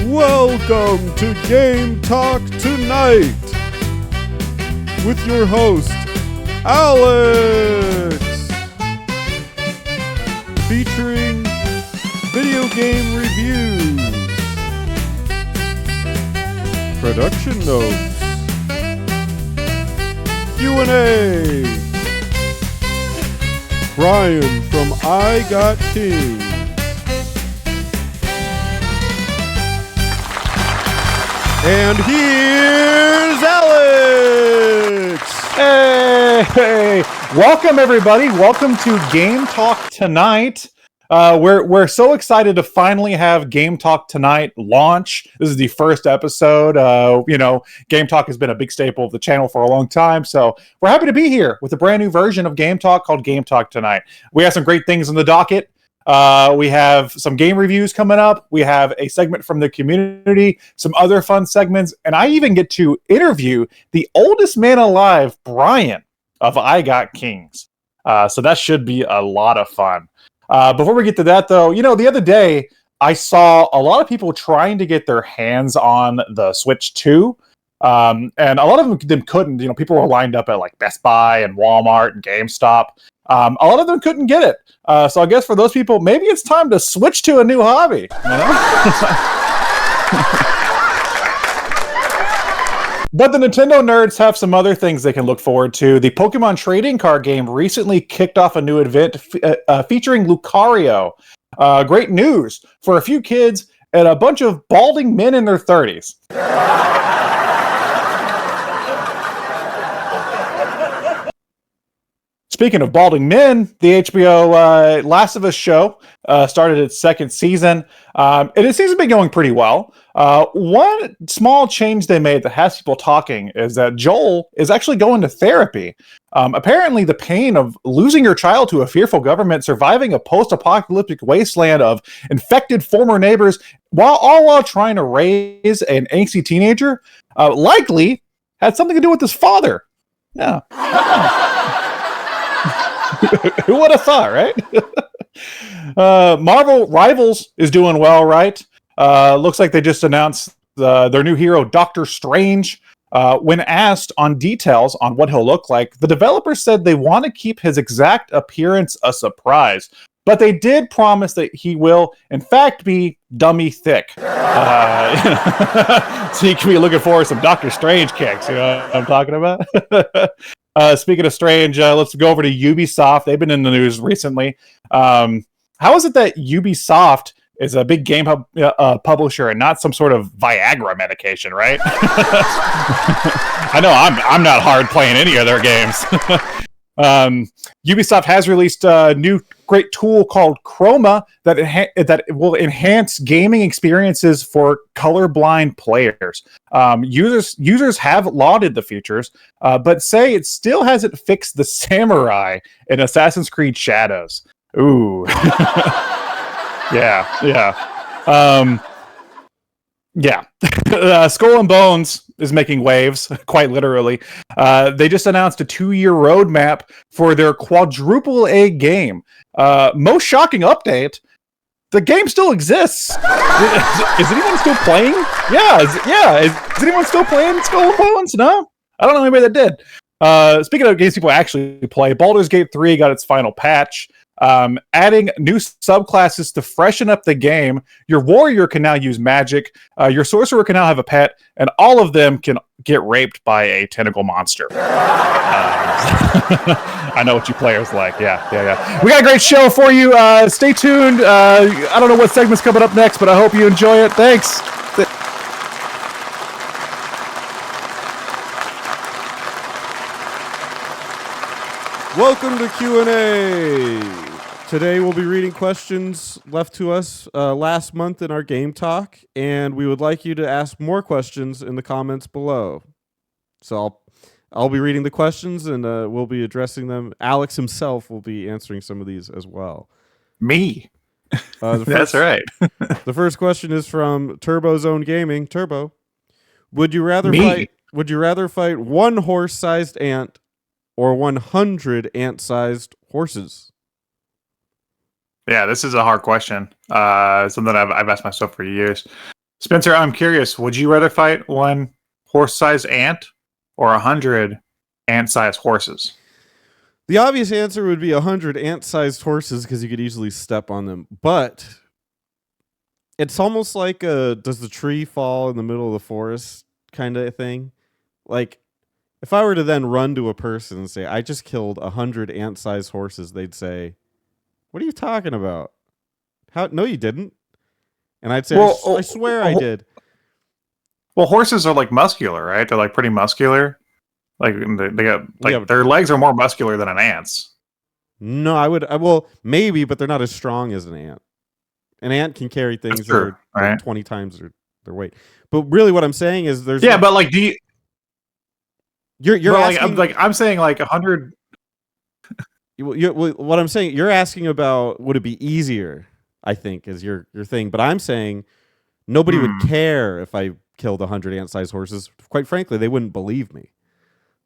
Welcome to Game Talk Tonight with your host, Alex, featuring video game reviews, production notes, Q&A, Brian from I Got Kings, and here's Alex! Hey! Welcome, everybody. Welcome to Game Talk Tonight. We're so excited to finally have Game Talk Tonight launch. This is the first episode. Game Talk has been a big staple of the channel for a long time, so we're happy to be here with a brand new version of Game Talk called Game Talk Tonight. We have some great things on the docket. We have some game reviews coming up. We have a segment from the community, some other fun segments, and I even get to interview the oldest man alive, Brian of I Got Kings. So that should be a lot of fun. Before we get to that, though, the other day I saw a lot of people trying to get their hands on the Switch 2. And a lot of them couldn't. People were lined up at like Best Buy and Walmart and GameStop. A lot of them couldn't get it. So I guess for those people, maybe it's time to switch to a new hobby. But the Nintendo nerds have some other things they can look forward to. The Pokemon trading card game recently kicked off a new event featuring Lucario. Great news for a few kids and a bunch of balding men in their 30s. Speaking of balding men, the HBO Last of Us show started its second season, and it seems to be going pretty well. One small change they made that has people talking is that Joel is actually going to therapy. Apparently, the pain of losing your child to a fearful government, surviving a post-apocalyptic wasteland of infected former neighbors, while trying to raise an angsty teenager, likely had something to do with his father. Yeah. Who would have thought, right? Marvel Rivals is doing well, right? Looks like they just announced their new hero, Doctor Strange. When asked on details on what he'll look like, the developers said they want to keep his exact appearance a surprise. But they did promise that he will, in fact, be dummy thick. So you can be looking forward to some Doctor Strange kicks. You know what I'm talking about? Speaking of Strange, let's go over to Ubisoft. They've been in the news recently. How is it that Ubisoft is a big game publisher and not some sort of Viagra medication, right? I know I'm not hard playing any of their games. Ubisoft has released a new great tool called Chroma that will enhance gaming experiences for colorblind players. Users have lauded the features, but say it still hasn't fixed the samurai in Assassin's Creed Shadows. Ooh. Yeah. Skull and Bones is making waves, quite literally. They just announced a 2-year roadmap for their quadruple A game. Most shocking update, the game still exists. Is anyone still playing? Is anyone still playing Skull and Bones? No? I don't know anybody that did. Speaking of games people actually play, Baldur's Gate 3 got its final patch. Adding new subclasses to freshen up the game. Your warrior can now use magic, your sorcerer can now have a pet, and all of them can get raped by a tentacle monster. I know what you players like. Yeah. We got a great show for you. Stay tuned. I don't know what segment's coming up next, but I hope you enjoy it. Thanks. Welcome to Q&A. Today we'll be reading questions left to us last month in our Game Talk, and we would like you to ask more questions in the comments below. So I'll be reading the questions, and we'll be addressing them. Alex himself will be answering some of these as well. Me? That's right. The first question is from Turbo Zone Gaming. Turbo, would you rather fight one horse-sized ant or 100 ant-sized horses? Yeah, this is a hard question. Something I've asked myself for years. Spencer, I'm curious. Would you rather fight one horse-sized ant or 100 ant-sized horses? The obvious answer would be 100 ant-sized horses because you could easily step on them. But it's almost like a does the tree fall in the middle of the forest kind of thing. Like, if I were to then run to a person and say, I just killed 100 ant-sized horses, they'd say, what are you talking about? How? No, you didn't. And I'd say, I swear I did. Well, horses are like muscular, right? They're like pretty muscular. Like they got like their legs are more muscular than an ant's. No, well, maybe, but they're not as strong as an ant. An ant can carry things that are like 20 times their weight. But really, what I'm saying is there's but like, do you? You're asking, I'm saying like 100. What I'm saying, you're asking about would it be easier? I think is your thing, but I'm saying nobody would care if I killed 100 ant-sized horses. Quite frankly, they wouldn't believe me.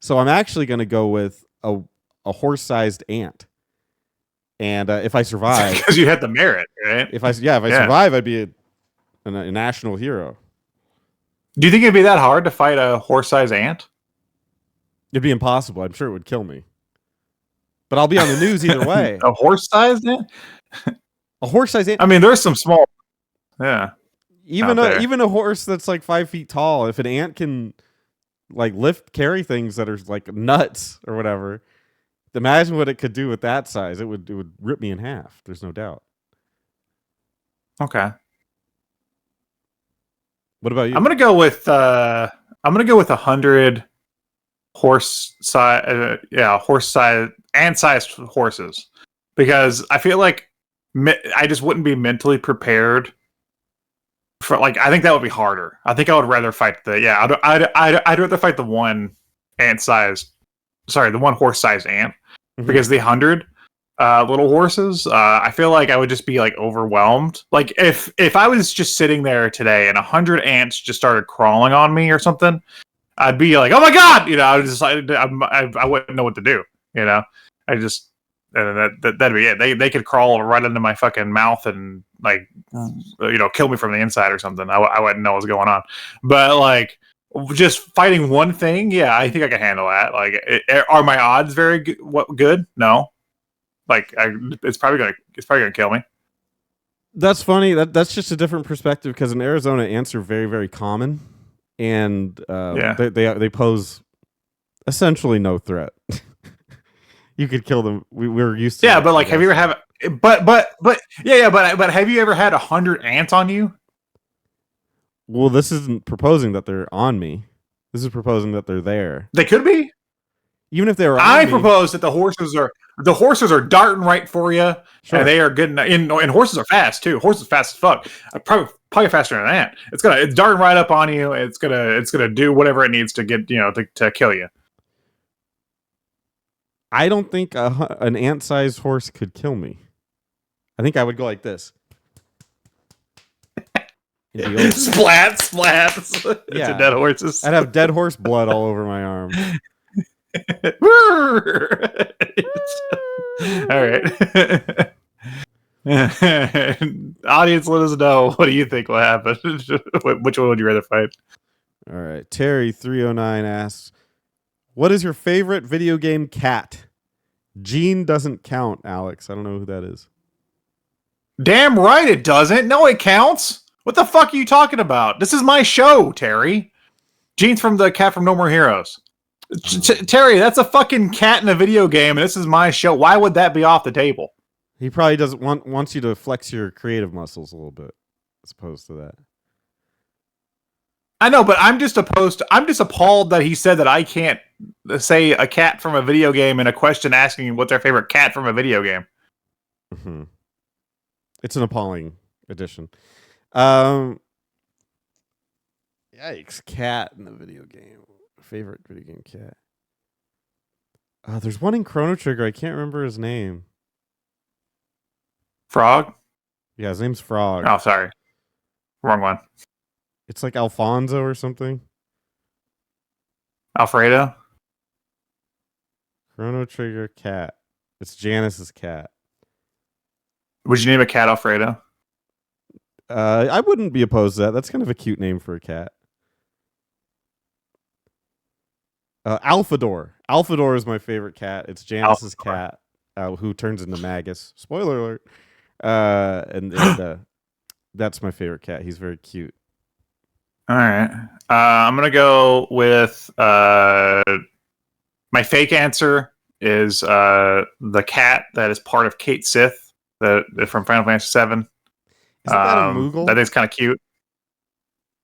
So I'm actually going to go with a horse-sized ant. And if I survive, because you had the merit, right? If I survive, I'd be a national hero. Do you think it'd be that hard to fight a horse-sized ant? It'd be impossible. I'm sure it would kill me. But I'll be on the news either way. A horse-sized ant? A horse-sized ant? I mean, there's some small... Yeah. Even a horse that's like 5 feet tall, if an ant can like carry things that are like nuts or whatever, imagine what it could do with that size. It would rip me in half. There's no doubt. Okay. What about you? I'm gonna go with 100 horse-sized ant-sized horses, because I feel like I just wouldn't be mentally prepared for, like, I think that would be harder. I think I would rather fight I'd rather fight the one the one horse-sized ant, because the 100 little horses, I feel like I would just be like overwhelmed. Like if I was just sitting there today and 100 ants just started crawling on me or something, I'd be like, oh my god, I would just I wouldn't know what to do. That'd be it. They could crawl right into my fucking mouth and like kill me from the inside or something. I wouldn't know what's going on. But like, just fighting one thing, yeah, I think I can handle that. Like, are my odds very good? No. Like, it's probably gonna kill me. That's funny. That's just a different perspective, because in Arizona, ants are very, very common, and they pose essentially no threat. You could kill them. We're used to. Yeah, but like, have you ever have? But have you ever had 100 ants on you? Well, this isn't proposing that they're on me. This is proposing that they're there. They could be. Even if they were on I me, propose that the horses are darting right for you, and they are good. And horses are fast too. Horses are fast as fuck. Probably faster than an ant. It's darting right up on you. It's gonna do whatever it needs to get to kill you. I don't think an ant-sized horse could kill me. I think I would go like this. Splat. It's a dead horses. I'd have dead horse blood all over my arm. All right. Audience, let us know. What do you think will happen? Which one would you rather fight? All right. Terry309 asks, what is your favorite video game cat? Gene doesn't count, Alex. I don't know who that is. Damn right it doesn't. No, it counts. What the fuck are you talking about? This is my show, Terry. Gene's from the Cat from No More Heroes. Terry, that's a fucking cat in a video game, and this is my show. Why would that be off the table? He probably doesn't wants you to flex your creative muscles a little bit, as opposed to that. I know, but I'm just appalled that he said that I can't say a cat from a video game in a question asking what their favorite cat from a video game. Mm-hmm. It's an appalling addition. Yikes, cat in the video game. Favorite video game cat. There's one in Chrono Trigger. I can't remember his name. Frog? Yeah, his name's Frog. Oh, sorry. Wrong one. It's like Alfonso or something. Alfredo? Chrono Trigger cat. It's Janice's cat. Would you name a cat Alfredo? I wouldn't be opposed to that. That's kind of a cute name for a cat. Alphador. Alphador is my favorite cat. It's Janice's cat, who turns into Magus. Spoiler alert. And that's my favorite cat. He's very cute. All right. I'm going to go with my fake answer is the cat that is part of Kate Sith from Final Fantasy VII. Isn't that a Moogle? That thing's kind of cute.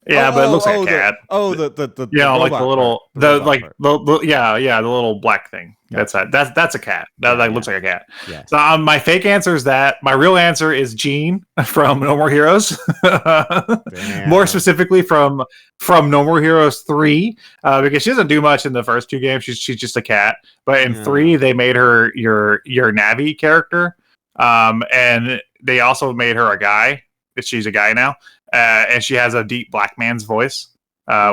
Yeah, but it looks like a cat. The like the little part. the little black thing. Yeah. That's a cat. That looks like a cat. Yeah. So my fake answer is that. My real answer is Jean from No More Heroes. More specifically from No More Heroes 3, because she doesn't do much in the first two games. She's just a cat. But in 3, they made her your Navi character, and they also made her a guy. She's a guy now. And she has a deep black man's voice,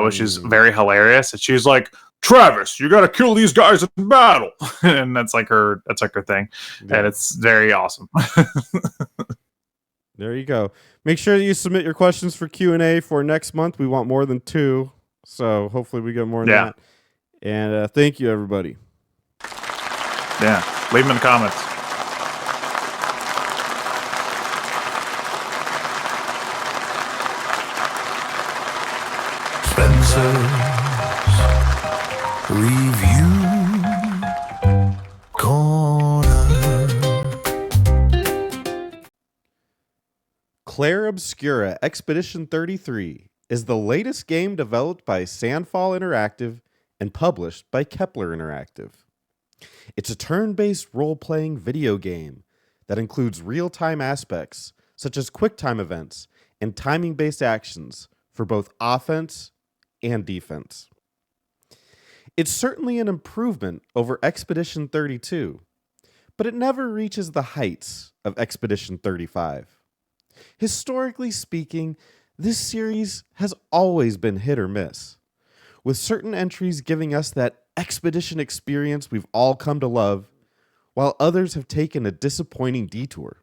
which is very hilarious. And she's like, "Travis, you got to kill these guys in battle," and that's like her thing, and it's very awesome. There you go. Make sure that you submit your questions for Q&A for next month. We want more than 2, so hopefully we get more than that. And thank you, everybody. Yeah, leave them in the comments. Review Corner. Claire Obscura Expedition 33 is the latest game developed by Sandfall Interactive and published by Kepler Interactive. It's a turn-based role-playing video game that includes real-time aspects such as quick-time events and timing-based actions for both offense and defense. It's certainly an improvement over Expedition 32, but it never reaches the heights of Expedition 35. Historically speaking, this series has always been hit or miss, with certain entries giving us that expedition experience we've all come to love, while others have taken a disappointing detour.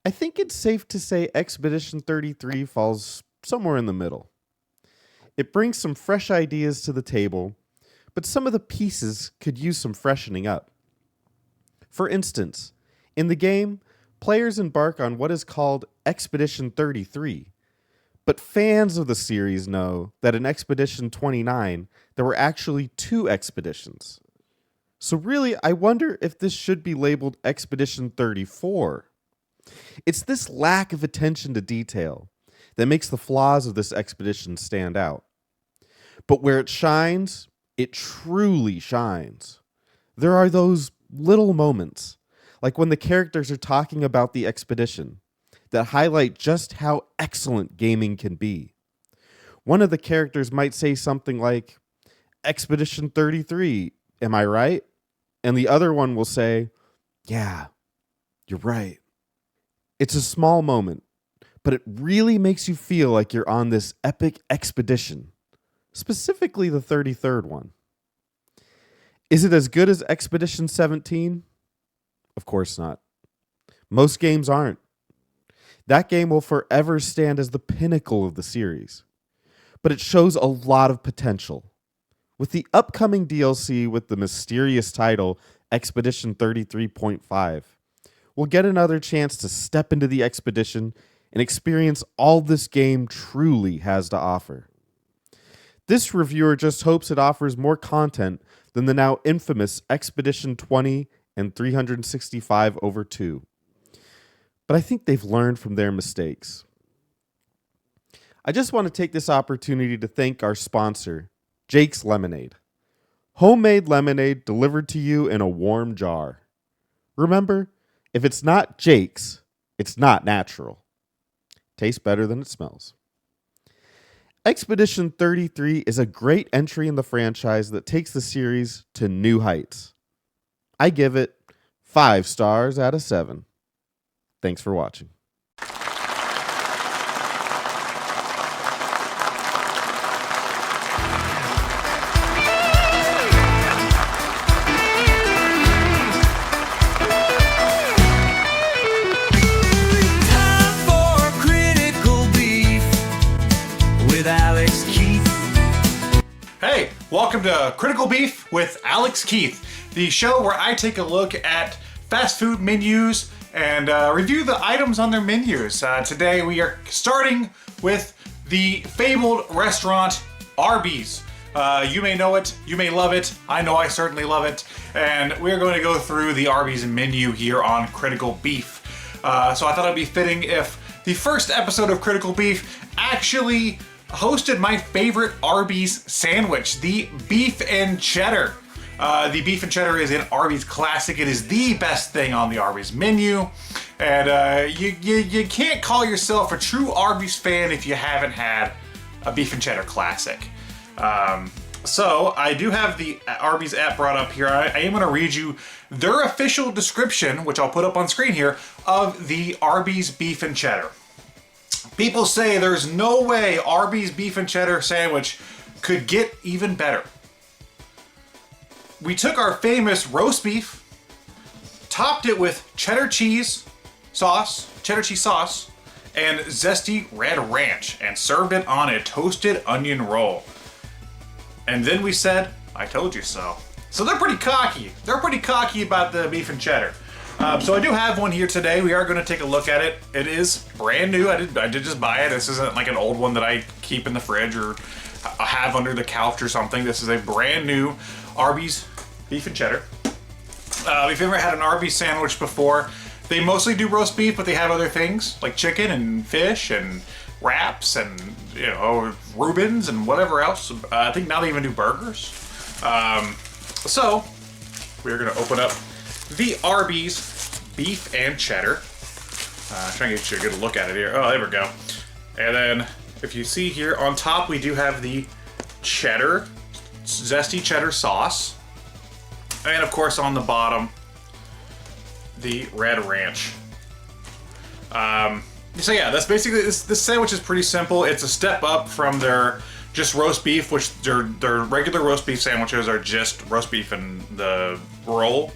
I think it's safe to say Expedition 33 falls somewhere in the middle. It brings some fresh ideas to the table, but some of the pieces could use some freshening up. For instance, in the game, players embark on what is called Expedition 33, but fans of the series know that in Expedition 29, there were actually 2 expeditions. So really, I wonder if this should be labeled Expedition 34. It's this lack of attention to detail that makes the flaws of this expedition stand out. But where it shines, it truly shines. There are those little moments, like when the characters are talking about the expedition, that highlight just how excellent gaming can be. One of the characters might say something like, "Expedition 33, am I right?" And the other one will say, "Yeah, you're right." It's a small moment, but it really makes you feel like you're on this epic expedition, specifically the 33rd one. Is it as good as Expedition 17? Of course not. Most games aren't. That game will forever stand as the pinnacle of the series, but it shows a lot of potential. With the upcoming DLC with the mysterious title Expedition 33.5, we'll get another chance to step into the expedition and experience all this game truly has to offer. This reviewer just hopes it offers more content than the now infamous Expedition 20 and 365/2. But I think they've learned from their mistakes. I just want to take this opportunity to thank our sponsor, Jake's Lemonade. Homemade lemonade delivered to you in a warm jar. Remember, if it's not Jake's, it's not natural. Tastes better than it smells. Expedition 33 is a great entry in the franchise that takes the series to new heights. I give it 5 stars out of 7. Thanks for watching. Time for criticism. Hey, welcome to Critical Beef with Alex Keith, the show where I take a look at fast food menus and review the items on their menus. Today we are starting with the fabled restaurant Arby's. You may know it, you may love it, I know I certainly love it, and we're going to go through the Arby's menu here on Critical Beef. So I thought it'd be fitting if the first episode of Critical Beef actually hosted my favorite Arby's sandwich, the beef and cheddar. The beef and cheddar is an Arby's classic. It is the best thing on the Arby's menu. And you can't call yourself a true Arby's fan if you haven't had a beef and cheddar classic. So I do have the Arby's app brought up here. I am going to read you their official description, which I'll put up on screen here, of the Arby's beef and cheddar. People say there's no way Arby's beef and cheddar sandwich could get even better. We took our famous roast beef, topped it with cheddar cheese sauce, and zesty red ranch, and served it on a toasted onion roll. And then we said, I told you so. So they're pretty cocky. They're pretty cocky about the beef and cheddar. So I do have one here today. We are going to take a look at it. It is brand new. I did just buy it. This isn't like an old one that I keep in the fridge or have under the couch or something. This is a brand new Arby's beef and cheddar. If you've ever had an Arby's sandwich before, they mostly do roast beef, but they have other things like chicken and fish and wraps and, you know, Reubens and whatever else. I think now they even do burgers. So we're going to open up the Arby's beef and cheddar. Trying to get you a good look at it here. Oh, there we go. And then if you see here on top, we do have the cheddar, zesty cheddar sauce. And of course on the bottom, the red ranch. So yeah, that's basically, this sandwich is pretty simple. It's a step up from their just roast beef, which their regular roast beef sandwiches are just roast beef and the roll.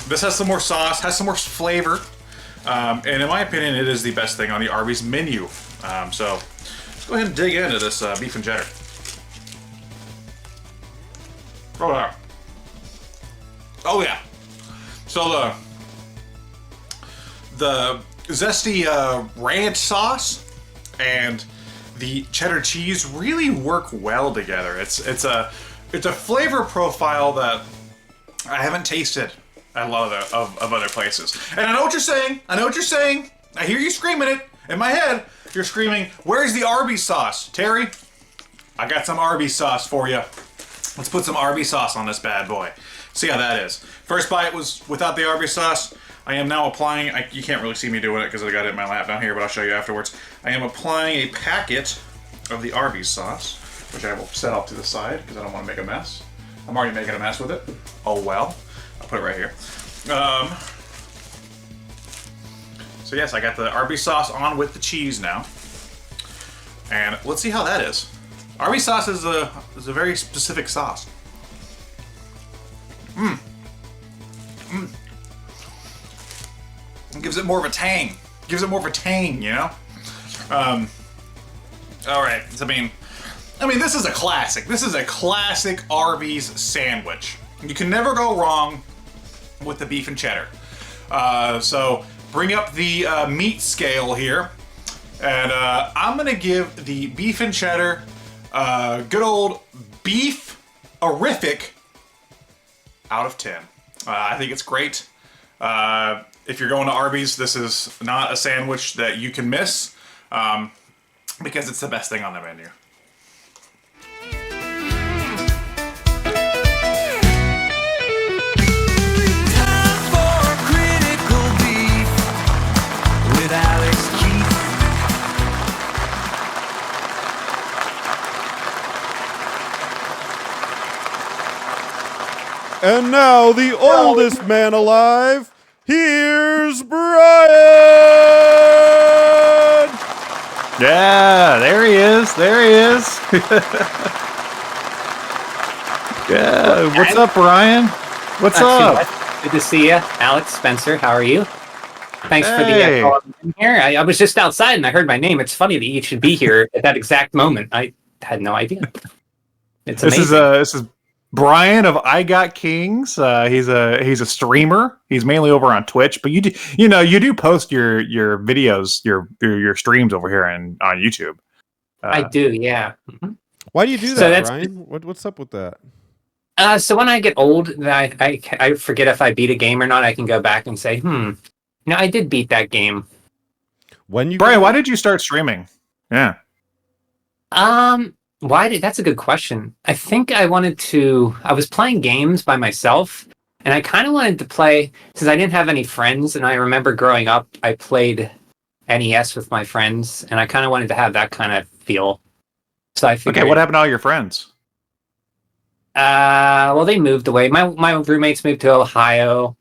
This has some more sauce, has some more flavor, and in my opinion, it is the best thing on the Arby's menu. So let's go ahead and dig into this beef and cheddar. Oh yeah. So the zesty ranch sauce and the cheddar cheese really work well together. It's a flavor profile that I haven't tasted at a lot of other places. And I know what you're saying. I hear you screaming it in my head. You're screaming, "Where's the Arby's sauce, Terry?" I got some Arby's sauce for you. Let's put some Arby's sauce on this bad boy. See how that is. First bite was without the Arby's sauce. I am now applying, you can't really see me doing it because I got it in my lap down here, but I'll show you afterwards. I am applying a packet of the Arby's sauce, which I will set off to the side because I don't want to make a mess. I'm already making a mess with it. Oh well. I'll put it right here. So yes, I got the Arby's sauce on with the cheese now. And let's see how that is. Arby's sauce is a very specific sauce. It gives it more of a tang. You know? Alright, so, I mean, this is a classic. This is a classic Arby's sandwich. You can never go wrong with the beef and cheddar. So bring up the meat scale here. And I'm gonna give the beef and cheddar good old beef-orific out of 10. I think it's great. If you're going to Arby's, this is not a sandwich that you can miss because it's the best thing on the menu. Time for Critical Beef with Alex Keith. And now the oldest man alive, here's Brian! Yeah, there he is. Yeah, what's up, Ryan? What's up? Good to see you, Alex, Spencer. How are you? Thanks for Hey. the call in here. I was just outside and I heard my name. It's funny that you should be here at that exact moment. I had no idea. It's This amazing. is Brian of I Got Kings. He's a streamer. He's mainly over on Twitch, but you do post your videos, your streams over here on YouTube. I do, yeah. Why do you do So that, that's- Brian? What's up with that? So when I get old, I forget if I beat a game or not. I can go back and say, I did beat that game. When you Brian, why did you start streaming? Yeah. That's a good question. I think I was playing games by myself, and I kind of wanted to play, since I didn't have any friends, and I remember growing up, I played NES with my friends, and I kind of wanted to have that kind of feel. So I figured, Okay, what happened to all your friends? well, they moved away. My roommates moved to Ohio,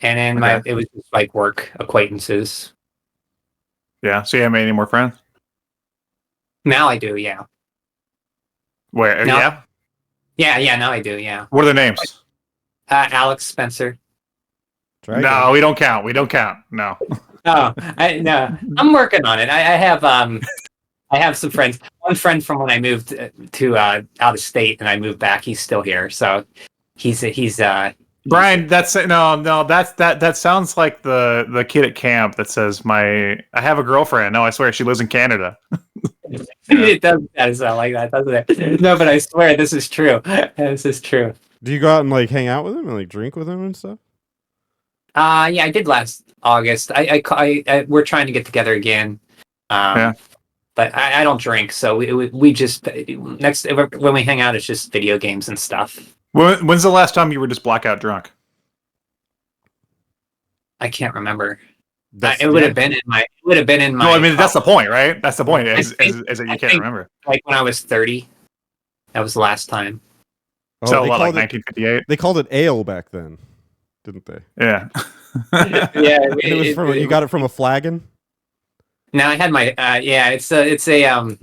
and then it was just like work acquaintances. Yeah, so you haven't made any more friends? Now I do, yeah. Where? No. Yeah? Yeah, now I do, yeah. What are their names? Alex Spencer. No, we don't count. We don't count. No. Oh, no, I'm working on it. I have some friends. One friend from when I moved to out of state and I moved back. He's still here, so he's Brian, that sounds like the kid at camp that says I have a girlfriend. No, I swear she lives in Canada. It does sound like that, doesn't it? No, but I swear this is true. This is true. Do you go out and like hang out with him and like drink with him and stuff? Yeah, I did last August. We're trying to get together again. Yeah. But I don't drink, so we just when we hang out, it's just video games and stuff. When's the last time you were just blackout drunk? I can't remember. That's- It would have been in my. No, I mean that's the point, right? That's the point. Is that you can't think- remember? Like when I was 30. That was the last time. Oh, So they what, like called it- 1958? They called it ale back then, didn't they? Yeah. Yeah, And it was from you got it from a flagon. Now I had my it's a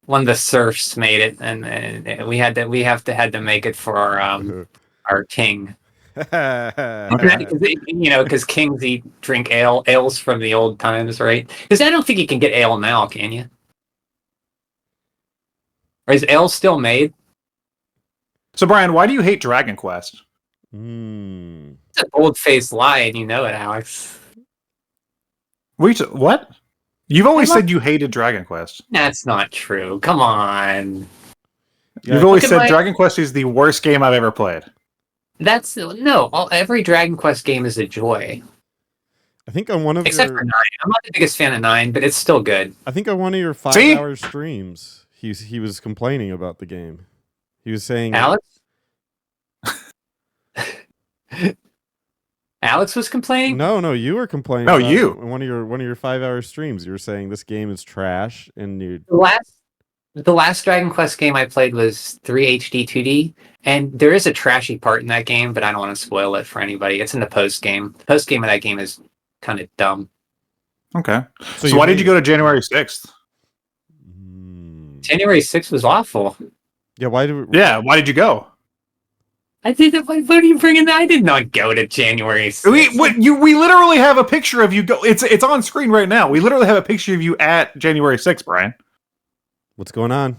one of the serfs made it, and we had to make it for our king. Because kings drink ales from the old times, right? Because I don't think you can get ale now, can you? Or is ale still made? So Brian, why do you hate Dragon Quest? It's an old-faced lie, and you know it, Alex. What? You've always said you hated Dragon Quest. That's not true. Come on. You've always Look at said Dragon Quest is the worst game I've ever played. Every Dragon Quest game is a joy. I think on one of Except for 9. I'm not the biggest fan of 9, but it's still good. I think on one of your 5-hour streams, he was complaining about the game. He was saying, Alex? Alex was complaining? No, you were complaining. No, about you. it. One of your 5-hour streams. You were saying this game is trash, and you. The last Dragon Quest game I played was 3 HD 2D, and there is a trashy part in that game, but I don't want to spoil it for anybody. It's in the post game. The post game of that game is kind of dumb. Okay. So So why did you go to January 6th? January 6th was awful. Yeah, why do? Yeah, why did you go? I did. What are you bringing that? I did not go to January 6th. We literally have a picture of you go. It's on screen right now. We literally have a picture of you at January 6th, Brian. What's going on?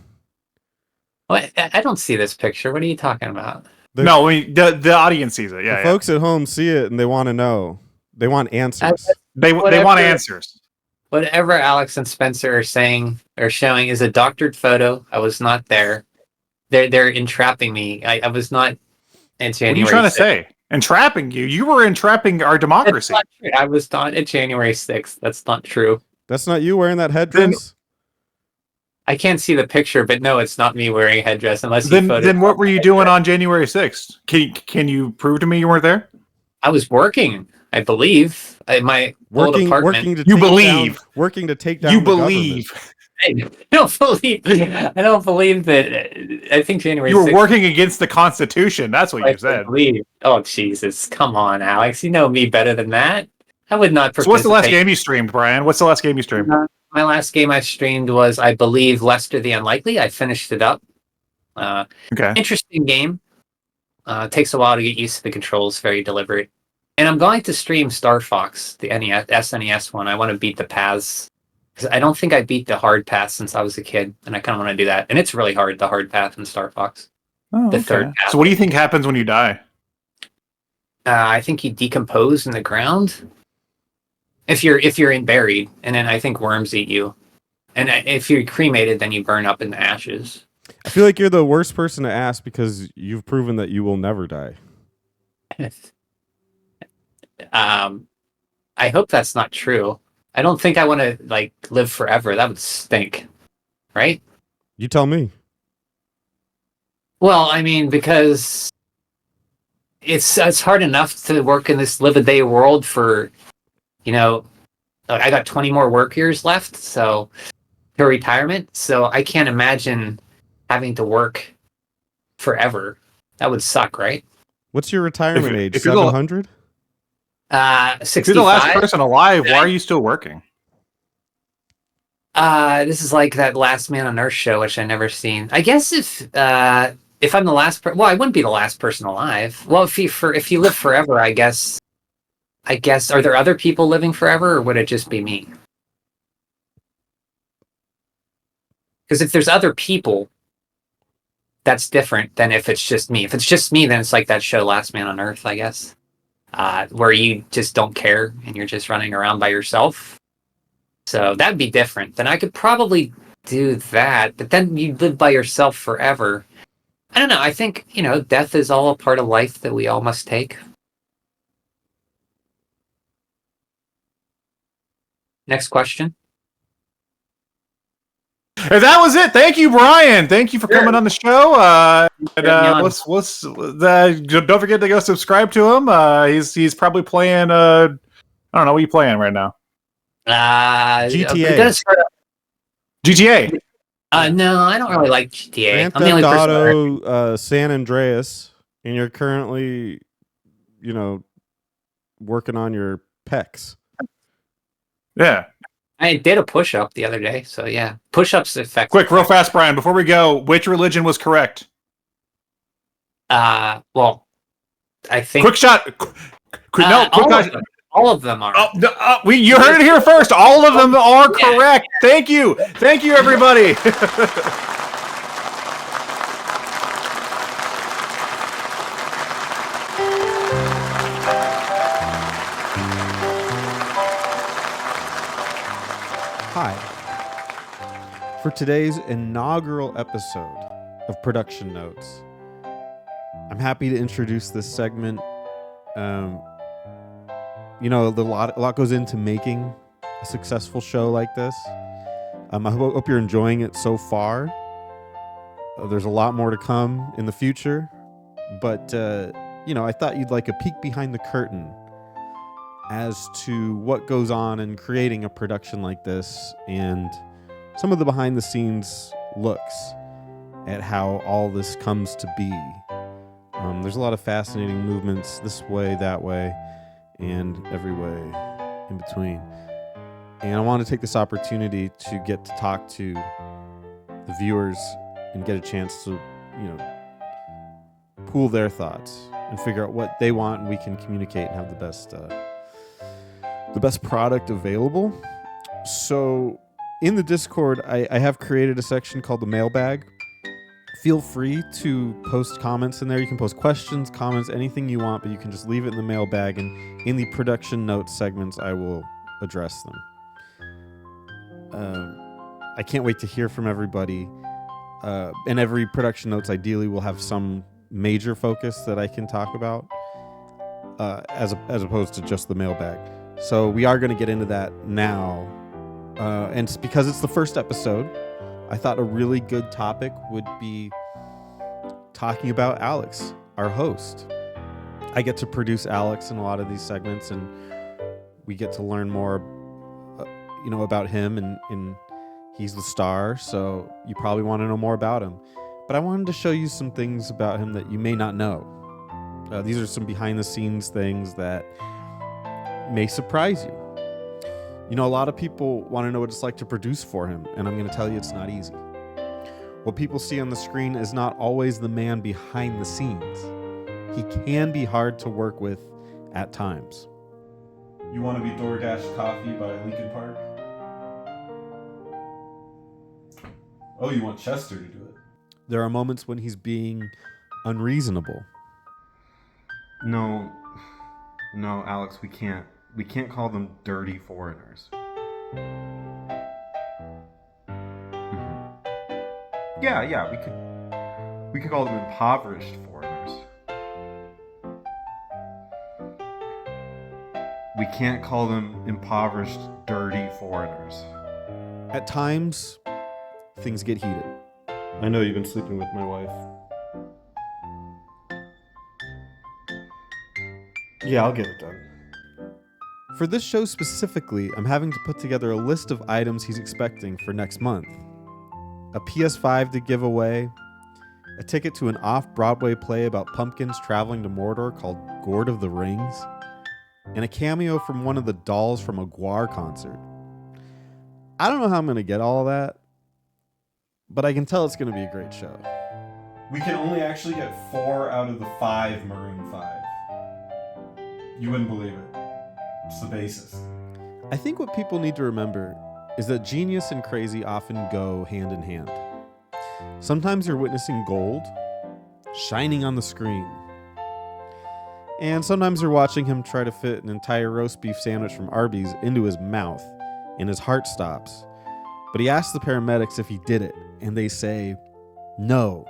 What? I don't see this picture. What are you talking about? No, the audience sees it. Yeah, The folks at home see it and they want to know. They want answers. They want Whatever. answers. Whatever Alex and Spencer are saying or showing is a doctored photo. I was not there. They're entrapping me. I was not in January. What are you trying to 6th. say? Entrapping you? You were entrapping our That's democracy. not true. I was not at January 6th. That's not true. That's not you wearing that headdress. I can't see the picture, but no, it's not me wearing a headdress unless you Then what were you doing on January 6th? Can you prove to me you weren't there? I was working, I believe, at my old apartment. Working to You take believe. down, working to take down. You the believe. government. I don't believe that. I think January. You were 6th, working against the Constitution. That's what I you said. believe. Oh Jesus! Come on, Alex. You know me better than that. I would not. So what's the last participate. game you streamed, Brian? What's the last game you streamed? My last game I streamed was, I believe, Lester the Unlikely. I finished it up. Okay. Interesting game. Takes a while to get used to the controls. Very deliberate. And I'm going to stream Star Fox, the SNES one. I want to beat the paths. Because I don't think I beat the hard path since I was a kid. And I kind of want to do that. And it's really hard, the hard path in Star Fox. Oh, The okay. third path. So what do you think happens when you die? I think you decompose in the ground if you're in buried, and then I think worms eat you. And if you're cremated, then you burn up in the ashes. I feel like you're the worst person to ask because you've proven that you will never die. I hope that's not true. I don't think I want to like live forever. That would stink, right? You tell me. Well, I mean, because it's hard enough to work in this live a day world for, you know, I got 20 more work years left, so to retirement. So I can't imagine having to work forever. That would suck, right? What's your retirement age? if you're the- 700? If you're the last 65. person alive, why are you still working? This is like that Last Man on Earth show, which I never seen. I guess if I'm the last well, I wouldn't be the last person alive. Well, if you live forever, I guess are there other people living forever, or would it just be me? Because if there's other people, that's different than if it's just me. If it's just me, then it's like that show Last Man on Earth, I guess, where you just don't care and you're just running around by yourself. So that'd be different. Then I could probably do that, but then you live by yourself forever. I don't know. I think, death is all a part of life that we all must take. Next question. And that was it. Thank you, Brian. Thank you for coming on the show. Don't forget to go subscribe to him. He's probably playing. I don't know what you playing right now. GTA. GTA. No, I don't really like GTA. Grand I'm the only Theft person. Auto, San Andreas, and you're currently, working on your pecs. Yeah. I did a push-up the other day, so yeah. Push-ups effective. Quick, real fast, Brian, before we go, which religion was correct? Well, I think... Quick shot. All of them are. You heard it here first. All of them are correct. Thank you. Thank you, everybody. Hi. For today's inaugural episode of Production Notes, I'm happy to introduce this segment. A lot goes into making a successful show like this. I hope you're enjoying it so far. There's a lot more to come in the future, but I thought you'd like a peek behind the curtain as to what goes on in creating a production like this and some of the behind the scenes looks at how all this comes to be. There's a lot of fascinating movements this way, that way, and every way in between. And I want to take this opportunity to get to talk to the viewers and get a chance to, pool their thoughts and figure out what they want, and we can communicate and have the best product available. So in the Discord, I have created a section called the mailbag. Feel free to post comments in there. You can post questions, comments, anything you want, but you can just leave it in the mailbag, and in the production notes segments, I will address them. I can't wait to hear from everybody. And every production notes ideally will have some major focus that I can talk about, as opposed to just the mailbag. So we are going to get into that now. And it's because it's the first episode, I thought a really good topic would be talking about Alex, our host. I get to produce Alex in a lot of these segments, and we get to learn more, about him, and he's the star, so you probably want to know more about him. But I wanted to show you some things about him that you may not know. These are some behind-the-scenes things that may surprise you. A lot of people want to know what it's like to produce for him, and I'm going to tell you it's not easy. What people see on the screen is not always the man behind the scenes. He can be hard to work with at times. You want to be DoorDash Coffee by Lincoln Park? Oh, you want Chester to do it? There are moments when he's being unreasonable. No, Alex, we can't. We can't call them dirty foreigners. Yeah, we could call them impoverished foreigners. We can't call them impoverished, dirty foreigners. At times, things get heated. I know you've been sleeping with my wife. Yeah, I'll get it done. For this show specifically, I'm having to put together a list of items he's expecting for next month. A PS5 to give away, a ticket to an off-Broadway play about pumpkins traveling to Mordor called Gourd of the Rings, and a cameo from one of the dolls from a Gwar concert. I don't know how I'm going to get all of that, but I can tell it's going to be a great show. We can only actually get 4 out of the 5 Maroon 5. You wouldn't believe it. It's the basis. I think what people need to remember is that genius and crazy often go hand in hand. Sometimes you're witnessing gold shining on the screen. And sometimes you're watching him try to fit an entire roast beef sandwich from Arby's into his mouth, and his heart stops. But he asks the paramedics if he did it, and they say, no,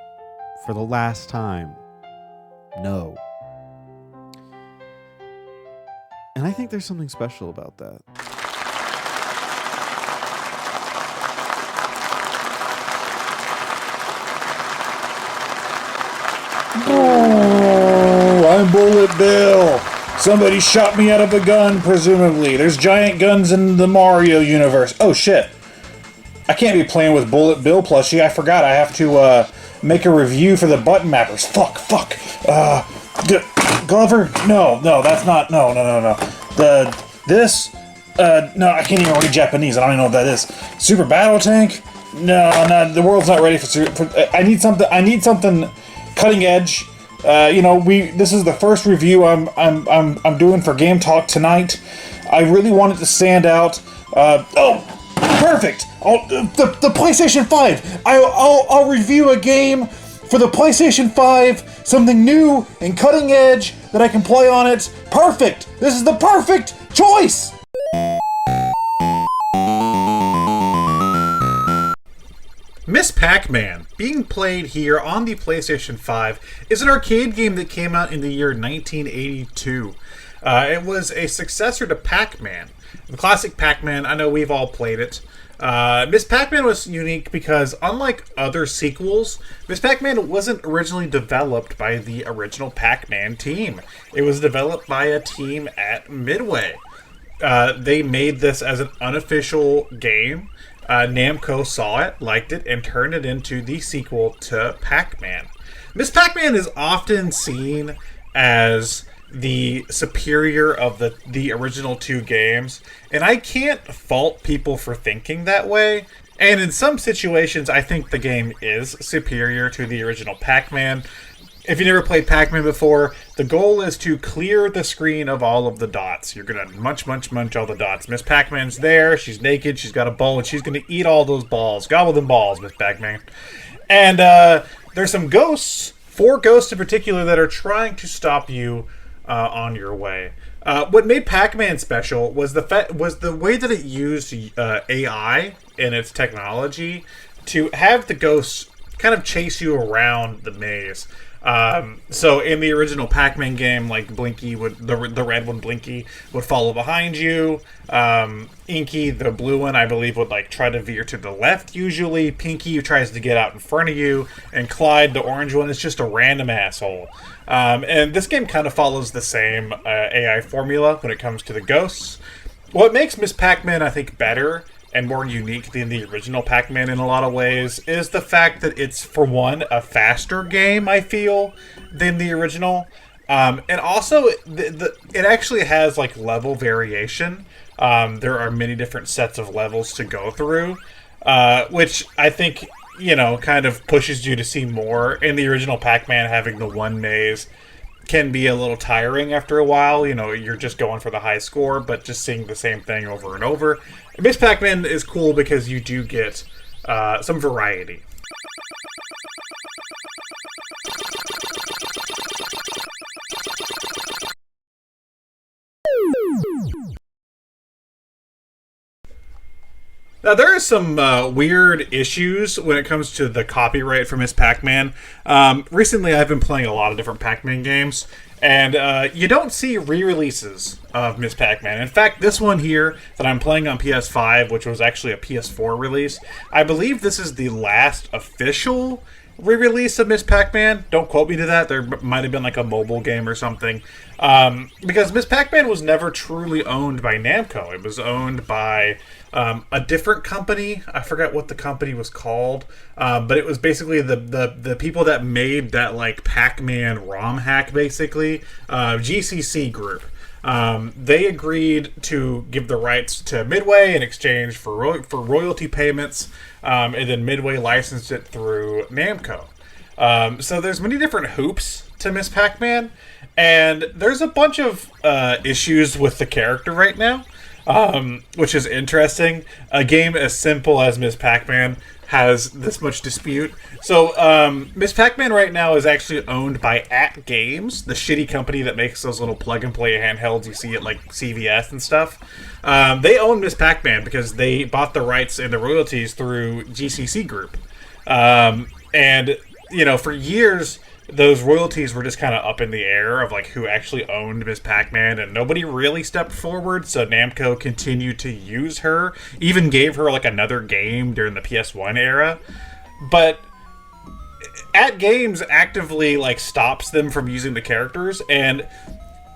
for the last time, no. And I think there's something special about that. Oh, I'm Bullet Bill. Somebody shot me out of a gun, presumably. There's giant guns in the Mario universe. Oh, shit. I can't be playing with Bullet Bill plushie. I forgot I have to make a review for the button mappers. Fuck. Glover? No, that's not. No. No, I can't even read Japanese. I don't even know what that is. Super Battle Tank? No, the world's not ready for I need something cutting edge. This is the first review I'm doing for Game Talk tonight. I really want it to stand out. Perfect. The PlayStation 5. I'll review a game for the PlayStation 5, something new and cutting edge that I can play on it. Perfect. This is the perfect choice. Miss Pac-Man, being played here on the PlayStation 5, is an arcade game that came out in the year 1982. It was a successor to Pac-Man. The classic Pac-Man, I know we've all played it. Miss Pac-Man was unique because, unlike other sequels, Miss Pac-Man wasn't originally developed by the original Pac-Man team. It was developed by a team at Midway. They made this as an unofficial game. Namco saw it, liked it, and turned it into the sequel to Pac-Man. Miss Pac-Man is often seen as the superior of the original 2 games, and I can't fault people for thinking that way. And in some situations, I think the game is superior to the original Pac-Man. If you never played Pac-Man before, the goal is to clear the screen of all of the dots. You're going to munch all the dots. Miss Pac-Man's there, she's naked, she's got a bowl, and she's going to eat all those balls. Gobble them balls, Miss Pac-Man. And there's some ghosts, 4 ghosts in particular, that are trying to stop you on your way. What made Pac-Man special was the way that it used AI and its technology to have the ghosts kind of chase you around the maze. So in the original Pac-Man game, like Blinky the red one, Blinky, would follow behind you. Inky, the blue one, I believe, would try to veer to the left usually. Pinky tries to get out in front of you, and Clyde, the orange one, is just a random asshole. And this game kind of follows the same AI formula when it comes to the ghosts. What makes Miss Pac-Man, I think, better and more unique than the original Pac-Man in a lot of ways is the fact that it's, for one, a faster game, I feel, than the original. And also, it actually has level variation. There are many different sets of levels to go through, which I think, kind of pushes you to see more. In the original Pac-Man, having the one maze can be a little tiring after a while. You're just going for the high score, but just seeing the same thing over and over. Miss Pac-Man is cool because you do get some variety. Now, there are some weird issues when it comes to the copyright for Miss Pac-Man. Recently, I've been playing a lot of different Pac-Man games, and you don't see re-releases of Miss Pac-Man. In fact, this one here that I'm playing on PS5, which was actually a PS4 release, I believe this is the last official re-release of Miss Pac-Man. Don't quote me to that. There might have been like a mobile game or something. Because Miss Pac-Man was never truly owned by Namco. It was owned by a different company. I forgot what the company was called. But it was basically the people that made that like Pac-Man ROM hack, basically. GCC Group. They agreed to give the rights to Midway in exchange for royalty payments, and then Midway licensed it through Namco. So there's many different hoops to Miss Pac-Man, and there's a bunch of issues with the character right now, which is interesting. A game as simple as Miss Pac-Man has this much dispute. So Miss Pac-Man right now is actually owned by At Games, the shitty company that makes those little plug-and-play handhelds you see at like CVS and stuff. They own Miss Pac-Man because they bought the rights and the royalties through GCC Group. And, you know, for years, those royalties were just kind of up in the air of like who actually owned Miss Pac-Man, and nobody really stepped forward, so Namco continued to use her, even gave her like another game during the PS1 era. But At Games actively like stops them from using the characters, and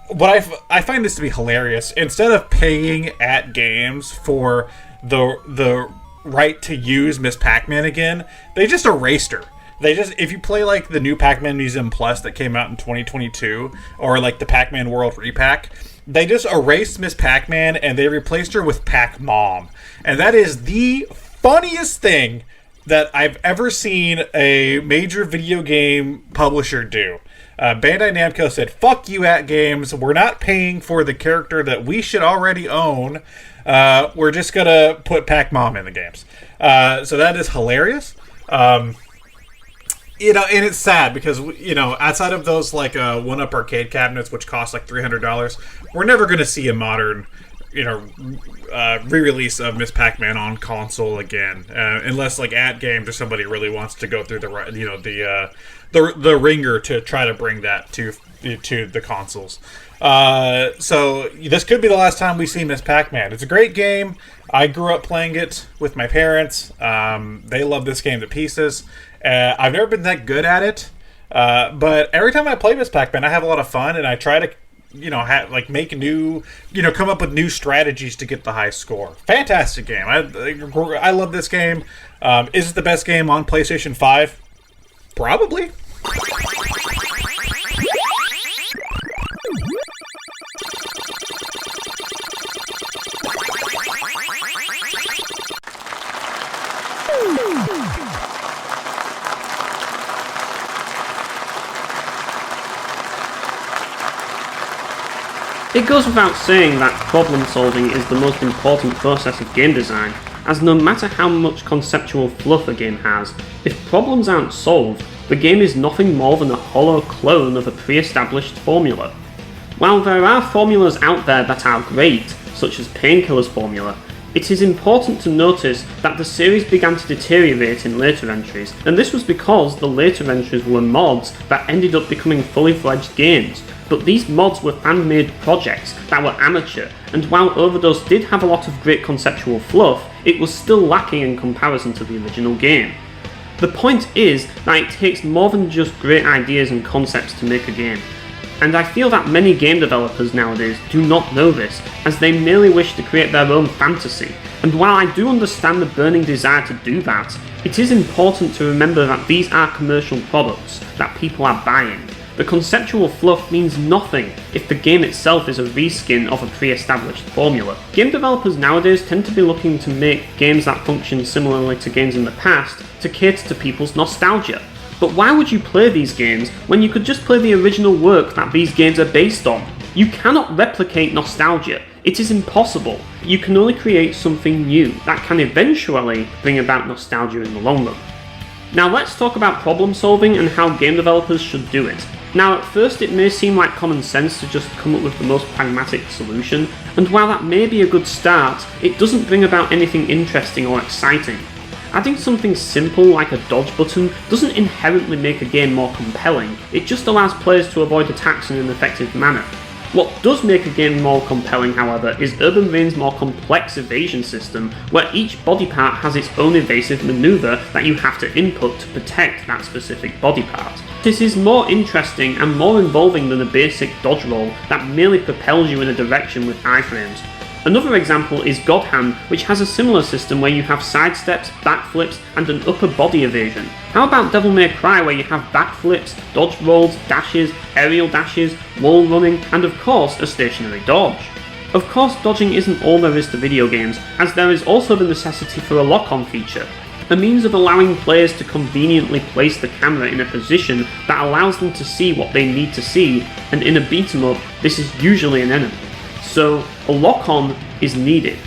what I find this to be hilarious. Instead of paying At Games for the right to use Miss Pac-Man again, they just erased her. They just, if you play like the new Pac-Man Museum Plus that came out in 2022, or like the Pac-Man World Repack, they just erased Miss Pac-Man and they replaced her with Pac-Mom. And that is the funniest thing that I've ever seen a major video game publisher do. Bandai Namco said, fuck you, At Games. We're not paying for the character that we should already own. We're just going to put Pac-Mom in the games. So that is hilarious. You know, and it's sad because, you know, outside of those, like, one-up arcade cabinets, which cost, like, $300, we're never going to see a modern, you know, re-release of Miss Pac-Man on console again. Unless, like, At Games or somebody really wants to go through the, you know, the ringer to try to bring that to the consoles. So this could be the last time we see Miss Pac-Man. It's a great game. I grew up playing it with my parents. They love this game to pieces. I've never been that good at it, but every time I play Miss Pac-Man, I have a lot of fun, and I try to, you know, make new, you know, come up with new strategies to get the high score. Fantastic game. I love this game. Is it the best game on PlayStation 5? Probably. It goes without saying that problem solving is the most important process of game design, as no matter how much conceptual fluff a game has, if problems aren't solved, the game is nothing more than a hollow clone of a pre-established formula. While there are formulas out there that are great, such as Painkiller's formula, it is important to notice that the series began to deteriorate in later entries, and this was because the later entries were mods that ended up becoming fully fledged games. But these mods were fan-made projects that were amateur, and while Overdose did have a lot of great conceptual fluff, it was still lacking in comparison to the original game. The point is that it takes more than just great ideas and concepts to make a game. And I feel that many game developers nowadays do not know this, as they merely wish to create their own fantasy. And while I do understand the burning desire to do that, it is important to remember that these are commercial products that people are buying. The conceptual fluff means nothing if the game itself is a reskin of a pre-established formula. Game developers nowadays tend to be looking to make games that function similarly to games in the past to cater to people's nostalgia. But why would you play these games when you could just play the original work that these games are based on? You cannot replicate nostalgia. It is impossible. You can only create something new that can eventually bring about nostalgia in the long run. Now let's talk about problem solving and how game developers should do it. Now, at first it may seem like common sense to just come up with the most pragmatic solution, and while that may be a good start, it doesn't bring about anything interesting or exciting. Adding something simple like a dodge button doesn't inherently make a game more compelling, it just allows players to avoid attacks in an effective manner. What does make a game more compelling, however, is Urban Reign's more complex evasion system, where each body part has its own evasive maneuver that you have to input to protect that specific body part. This is more interesting and more involving than a basic dodge roll that merely propels you in a direction with iframes. Another example is God Hand, which has a similar system where you have sidesteps, backflips, and an upper body evasion. How about Devil May Cry, where you have backflips, dodge rolls, dashes, aerial dashes, wall running, and of course a stationary dodge? Of course, dodging isn't all there is to video games, as there is also the necessity for a lock-on feature, a means of allowing players to conveniently place the camera in a position that allows them to see what they need to see, and in a beat-em-up, this is usually an enemy. So, a lock-on is needed.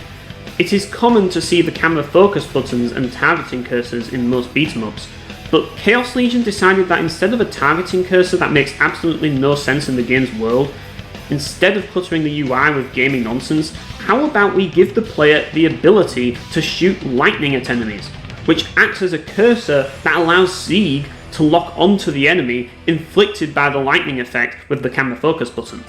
It is common to see the camera focus buttons and targeting cursors in most beat-em-ups, but Chaos Legion decided that instead of a targeting cursor that makes absolutely no sense in the game's world, instead of cluttering the UI with gaming nonsense, how about we give the player the ability to shoot lightning at enemies, which acts as a cursor that allows Sieg to lock onto the enemy inflicted by the lightning effect with the camera focus button.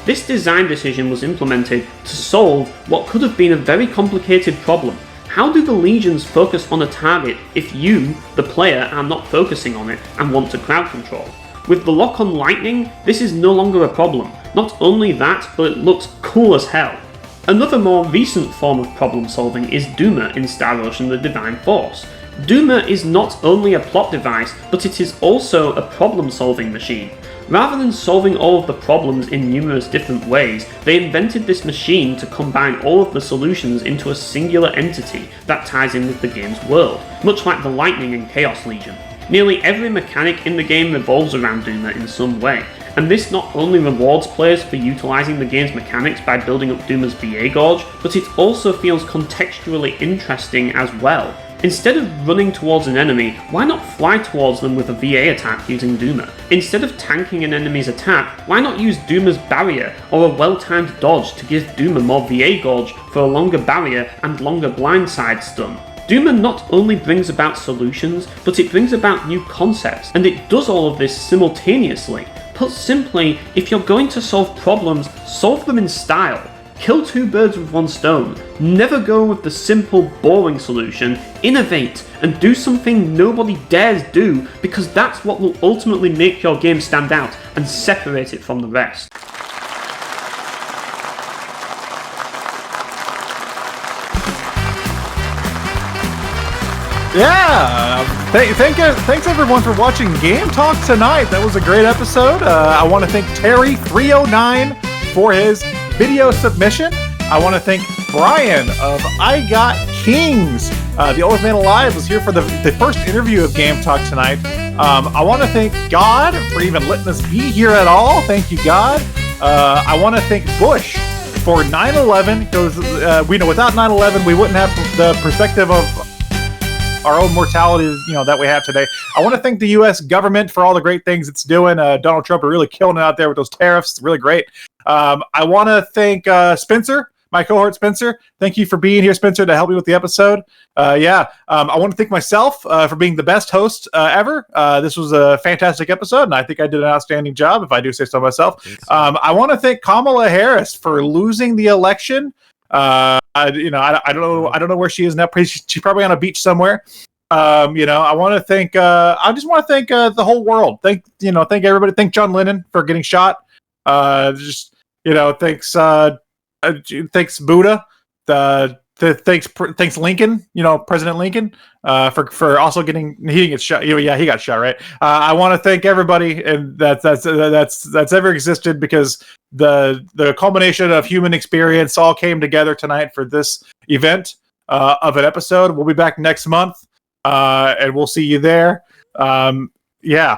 This design decision was implemented to solve what could have been a very complicated problem. How do the legions focus on a target if you, the player, are not focusing on it and want to crowd control? With the lock-on lightning, this is no longer a problem. Not only that, but it looks cool as hell. Another more recent form of problem solving is Duma in Star Ocean: The Divine Force. Duma is not only a plot device, but it is also a problem solving machine. Rather than solving all of the problems in numerous different ways, they invented this machine to combine all of the solutions into a singular entity that ties in with the game's world, much like the Lightning in Chaos Legion. Nearly every mechanic in the game revolves around Duma in some way, and this not only rewards players for utilising the game's mechanics by building up Duma's VA gauge, but it also feels contextually interesting as well. Instead of running towards an enemy, why not fly towards them with a VA attack using Duma? Instead of tanking an enemy's attack, why not use Duma's barrier or a well-timed dodge to give Duma more VA gauge for a longer barrier and longer blindside stun? Duma not only brings about solutions, but it brings about new concepts, and it does all of this simultaneously. Put simply, if you're going to solve problems, solve them in style. Kill two birds with one stone. Never go with the simple, boring solution. Innovate and do something nobody dares do, because that's what will ultimately make your game stand out and separate it from the rest. Yeah, thanks everyone for watching Game Talk tonight. That was a great episode. I want to thank Terry309 for his video submission. I want to thank Brian of I Got Kings. The oldest man alive was here for the first interview of Game Talk tonight. I want to thank God for even letting us be here at all. Thank you, God. I want to thank Bush for 9/11, because we know without 9/11 we wouldn't have the perspective of our own mortality, that we have today. I want to thank the U.S. government for all the great things it's doing. Donald Trump are really killing it out there with those tariffs. It's really great. I want to thank Spencer, my cohort Spencer. Thank you for being here, Spencer, to help me with the episode. I want to thank myself for being the best host ever. This was a fantastic episode, and I think I did an outstanding job, if I do say so myself. I want to thank Kamala Harris for losing the election. I don't know where she is now. She's probably on a beach somewhere. I want to thank. I just want to thank the whole world. Thank everybody. Thank John Lennon for getting shot. Thanks Buddha. Thanks Lincoln. President Lincoln. For also he gets shot. Yeah, he got shot. Right. I want to thank everybody, and that's ever existed, because the culmination of human experience all came together tonight for this event of an episode. We'll be back next month, and we'll see you there. Yeah.